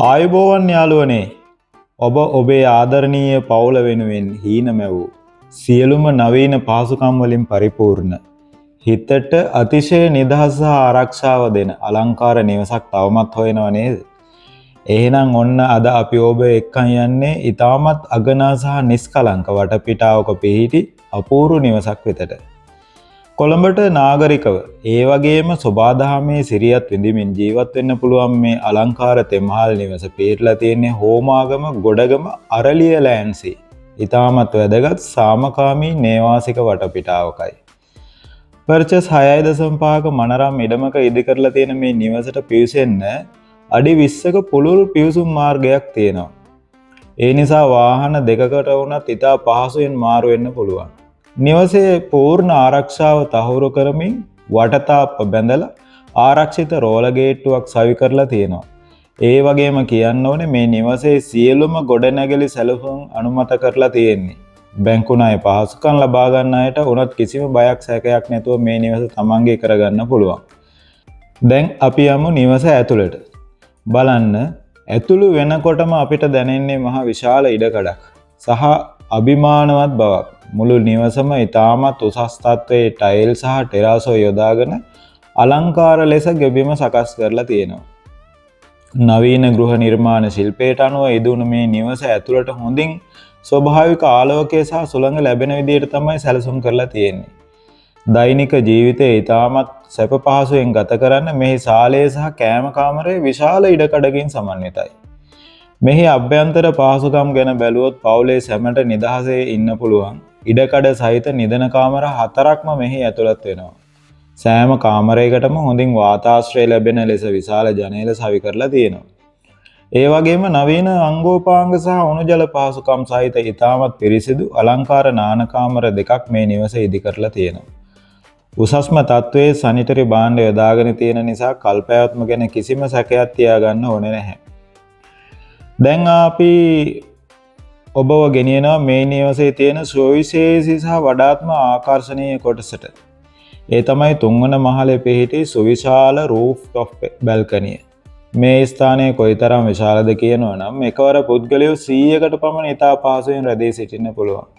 ආයුබෝවන් යාළුවනේ ඔබ ඔබේ ආදරණීය පවුල වෙනුවෙන් හීන මැවූ සියලුම නවීන පහසුකම් වලින් පරිපූර්ණ හිතට අතිශය නිදහස සහ ආරක්ෂාව දෙන අලංකාර නිවසක් තවමත් හොයනව නේද? එහෙනම් ඔන්න අද අපි ඔබ එක්කන් යන්නේ ඊටමත් අගනා සහ නිස්කලංක වටපිටාවක පිහිටි අපූර්ව නිවසක් වෙතට. කොළඹට නාගරිකව ඒ වගේම සෝබාදහමේ සිරියත් විඳින්මින් ජීවත් වෙන්න පුළුවන් මේ අලංකාර තෙමහල් නිවස පිහිටලා තියෙන්නේ හෝමාගම ගොඩගම අරලිය ලෑන්සි. ඊටමත් වැදගත් සාමකාමී නේවාසික වටපිටාවකයි. පර්චස් 6.5ක මනරම් ඉඩමක ඉදි කරලා තියෙන මේ නිවසට පිවිසෙන්න අඩි 20ක පුළුල් පිවිසුම් මාර්ගයක් තියෙනවා. ඒ නිසා වාහන දෙකකට වුණත් ඉතා පහසුවෙන් මාරු වෙන්න පුළුවන්. නිවසේ පූර්ණ ආරක්ෂාව තහවුරු කරමින් වටතාප්ප බැඳලා ආරක්ෂිත රෝල ගේට්ටුවක් සවි කරලා තියෙනවා. ඒ වගේම කියන්න ඕනේ මේ නිවසේ සියලුම ගොඩනැගිලි සැලසුම් අනුමත කරලා තියෙන්නේ. බැංකු ණය පහසුකම් ලබා ගන්න අයට උනත් කිසිම බයක් සැකයක් නැතුව මේ නිවස තමන්ගේ කරගන්න පුළුවන්. දැන් අපි යමු නිවස ඇතුළට. බලන්න ඇතුළු වෙනකොටම අපිට දැනෙන්නේ මහ විශාල ඉඩකඩක් සහ අභිමානවත් බවක්. මුළු නිවසම ඉතාමත් උසස් තත්ත්වයේ ටයිල් සහ ටෙරාසෝ යොදාගෙන අලංකාර ලෙස ගෙබිම සකස් කරලා තියෙනවා. නවීන ගෘහ නිර්මාණ ශිල්පයට අනුව ඉදුණු මේ නිවස ඇතුළට හොඳින් ස්වභාවික ආලෝකය සහ සුළඟ ලැබෙන විදිහට තමයි සැලසුම් කරලා තියෙන්නේ. දෛනික ජීවිතයේ ඉතාමත් සැප පහසුවෙන් ගත කරන්න මෙහි සාලය සහ කෑම කාමරය විශාල ඉඩකඩකින් සමන්විතයි. මෙහි අභ්‍යන්තර පහසුකම් ගැන බැලුවොත් පවුලේ සැමට නිදහසේ ඉන්න පුළුවන්. ඉඩකඩ සහිත නිදන කාමර 4ක්ම මෙහි ඇතුළත් වෙනවා. සෑම කාමරයකටම හොඳින් වාතාශ්‍රය ලැබෙන ලෙස විශාල ජනේල සවි කරලා තියෙනවා. ඒ වගේම නවීන අංගෝපාංග සහ උණු ජල පහසුකම් සහිත ඉතාමත් පිරිසිදු අලංකාර නාන කාමර දෙකක් මේ නිවස ඉදි කරලා තියෙනවා. උසස්ම තත්ත්වයේ සැනිටරි භාණ්ඩ යොදාගෙන තියෙන නිසා කල්පැවැත්ම ගැන කිසිම සැකයක් තියාගන්න ඕනේ නැහැ. දැන් අපි ඔබව ගෙනියනවා මේ නිවසේ තියෙන සුවිශේෂී සහ වඩාත්ම ආකර්ශනීය කොටසට. ඒ තමයි තුන්වන මහලේ පිහිටි සුවිශාල රූෆ්ටොප් බැල්කනිය. මේ ස්ථානය කොයිතරම් විශාලද කියනවා නම් එකවර පුද්ගලයෝ 100කට පමණ ඉතා පහසුවෙන් රැඳී සිටින්න පුළුවන්.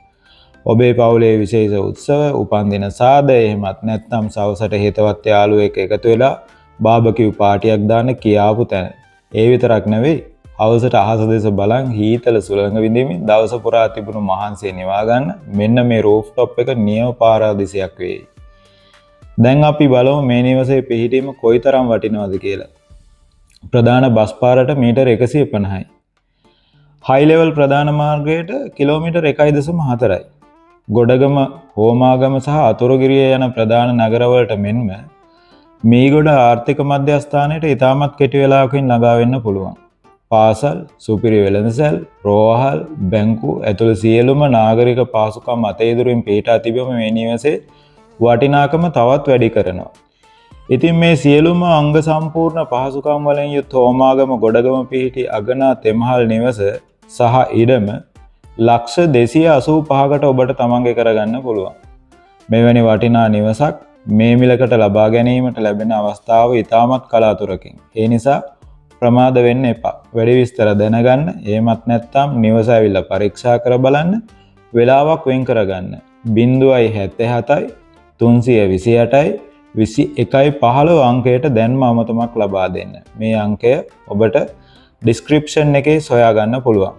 ඔබේ පවුලේ විශේෂ උත්සව, උපන්දින සාද, එහෙමත් නැත්නම් සවසට හිතවත් යාළුවෙක් එකතු වෙලා බාබකියු පාටියක් දාන්න කියාපු තැන. ඒ විතරක් නෙවෙයි හවසට අහස දෙස බලන් හීතල සුළඟ විඳින්මින් දවස පුරා තිබුණු මහන්සිය නිවා ගන්න මෙන්න මේ රූෆ්ටොප් එක නියම පාරාදිසයක් වෙයි. දැන් අපි බලමු මේ නිවසේ පිහිටීම කොයිතරම් වටිනවද කියලා. ප්‍රධාන බස් පාරට මීටර් 150යි. හයි ලෙවල් ප්‍රධාන මාර්ගයට කිලෝමීටර් 1.4යි. ගොඩගම, හෝමාගම සහ අතුරුගිරිය යන ප්‍රධාන නගරවලට මෙන්ම මීගොඩ ආර්ථික මධ්‍යස්ථානයට ඉතාමත් කෙටි වේලාවකින් ළඟා වෙන්න පුළුවන්. පාසල්, සුපිරි වෙළඳසැල්, රෝහල්, බැංකු ඇතුළු සියලුම නාගරික පහසුකම් අතීදුරින් පිහිටා තිබෙම මේ නිවසේ වටිනාකම තවත් වැඩි කරනවා. ඉතින් මේ සියලුම අංග සම්පූර්ණ පහසුකම් වලින් යුත් හෝමාගම ගොඩගම පිහිටි අගනා තෙමහල් නිවස සහ ඉඩම ලක්ෂ 285කට ඔබට තමන්ගේ කරගන්න පුළුවන්. මෙවැනි වටිනා නිවසක් මේ මිලකට ලබා ගැනීමට ලැබෙන අවස්ථාව ඉතාමත් කලාතුරකින්. ඒ නිසා ප්‍රමාද වෙන්න එපා. වැඩි විස්තර දැනගන්න, එහෙමත් නැත්නම් නිවස ඇවිල්ලා පරීක්ෂා කර බලන්න, වෙලාවක් වෙන් කරගන්න. 077යි 328යි 2115 අංකයට දැන්ම අමතමක් ලබා දෙන්න. මේ අංකය ඔබට ඩිස්ක්‍රිප්ෂන් එකේ සොයා ගන්න පුළුවන්.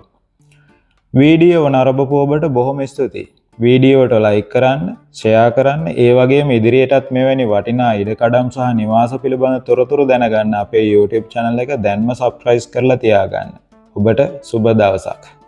වීඩියෝ නරඹපු ඔබට බොහොම ස්තුතියි. වීඩියෝවට ලයික් කරන්න, ෂෙයා කරන්න, ඒ වගේම ඉදිරියටත් මෙවැනි වටිනා ඉඩකඩම් සහ නිවාස පිළිබඳ තොරතුරු දැනගන්න අපේ YouTube channel එක දැන්ම subscribe කරලා තියාගන්න. ඔබට සුබ දවසක්.